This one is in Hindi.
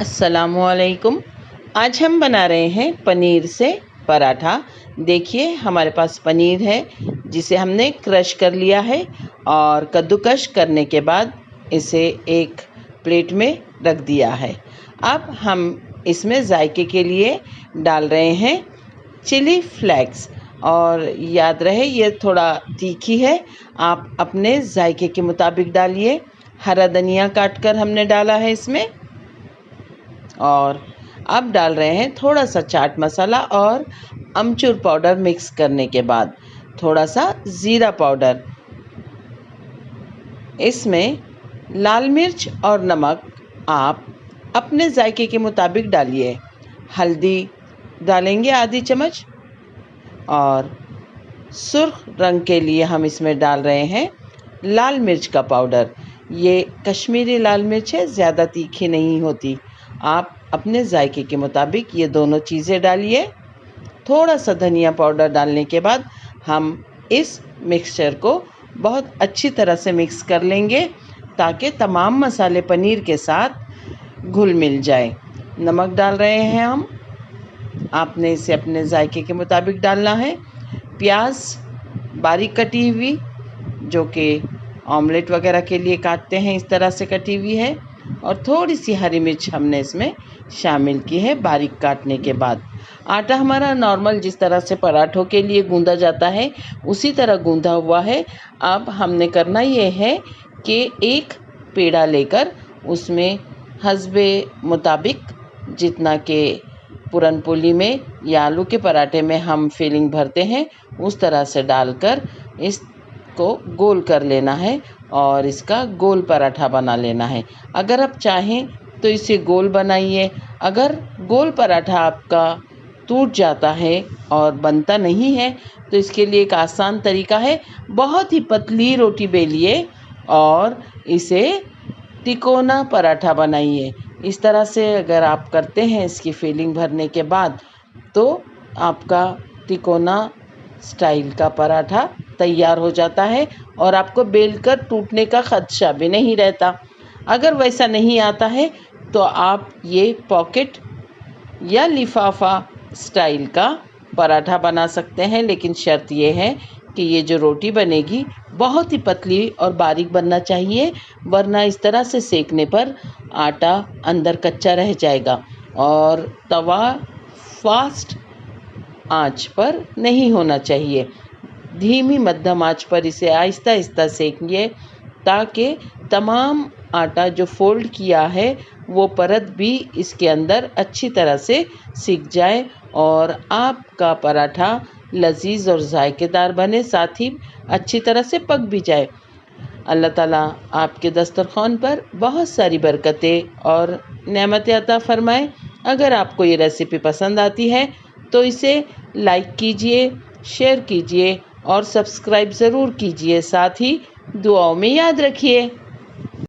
अस्सलामुअलैकुम। आज हम बना रहे हैं पनीर से पराठा। देखिए हमारे पास पनीर है जिसे हमने क्रश कर लिया है और कद्दूकश करने के बाद इसे एक प्लेट में रख दिया है। अब हम इसमें जायके के लिए डाल रहे हैं चिली फ्लेक्स। और याद रहे ये थोड़ा तीखी है, आप अपने जायके के मुताबिक डालिए। हरा धनिया काट कर हमने डाला है इसमें। और अब डाल रहे हैं थोड़ा सा चाट मसाला और अमचूर पाउडर। मिक्स करने के बाद थोड़ा सा ज़ीरा पाउडर। इसमें लाल मिर्च और नमक आप अपने जायके के मुताबिक डालिए। हल्दी डालेंगे आधी चम्मच और सुर्ख रंग के लिए हम इसमें डाल रहे हैं लाल मिर्च का पाउडर। ये कश्मीरी लाल मिर्च है, ज़्यादा तीखी नहीं होती। आप अपने जायके के मुताबिक ये दोनों चीज़ें डालिए। थोड़ा सा धनिया पाउडर डालने के बाद हम इस मिक्सचर को बहुत अच्छी तरह से मिक्स कर लेंगे ताकि तमाम मसाले पनीर के साथ घुल मिल जाए। नमक डाल रहे हैं हम, आपने इसे अपने जायके के मुताबिक डालना है। प्याज बारीक कटी हुई, जो कि ऑमलेट वगैरह के लिए काटते हैं, इस तरह से कटी हुई है। और थोड़ी सी हरी मिर्च हमने इसमें शामिल की है बारीक काटने के बाद। आटा हमारा नॉर्मल जिस तरह से पराठों के लिए गूंदा जाता है उसी तरह गूंदा हुआ है। अब हमने करना ये है कि एक पेड़ा लेकर उसमें हस्बे मुताबिक जितना के पूरन पोली में या आलू के पराठे में हम फिलिंग भरते हैं उस तरह से डालकर इसको गोल कर लेना है और इसका गोल पराठा बना लेना है। अगर आप चाहें तो इसे गोल बनाइए। अगर गोल पराठा आपका टूट जाता है और बनता नहीं है तो इसके लिए एक आसान तरीका है, बहुत ही पतली रोटी बेलिए और इसे तिकोना पराठा बनाइए। इस तरह से अगर आप करते हैं इसकी फिलिंग भरने के बाद तो आपका तिकोना स्टाइल का पराठा तैयार हो जाता है और आपको बेलकर टूटने का खदशा भी नहीं रहता। अगर वैसा नहीं आता है तो आप ये पॉकेट या लिफाफा स्टाइल का पराठा बना सकते हैं, लेकिन शर्त ये है कि ये जो रोटी बनेगी बहुत ही पतली और बारीक बनना चाहिए, वरना इस तरह से सेकने पर आटा अंदर कच्चा रह जाएगा और तवा फास्ट आंच पर नहीं होना चाहिए। धीमी मध्यम आंच पर इसे आहिस्ता आहिस्ता सेकिए ताकि तमाम आटा जो फोल्ड किया है वो परत भी इसके अंदर अच्छी तरह से सिक जाए और आपका पराठा लजीज और जायकेदार बने, साथ ही अच्छी तरह से पक भी जाए। अल्लाह ताला आपके दस्तरखान पर बहुत सारी बरकतें और नेमतें अता फरमाए। अगर आपको ये रेसिपी पसंद आती है तो इसे लाइक कीजिए, शेयर कीजिए और सब्सक्राइब ज़रूर कीजिए। साथ ही दुआओं में याद रखिए।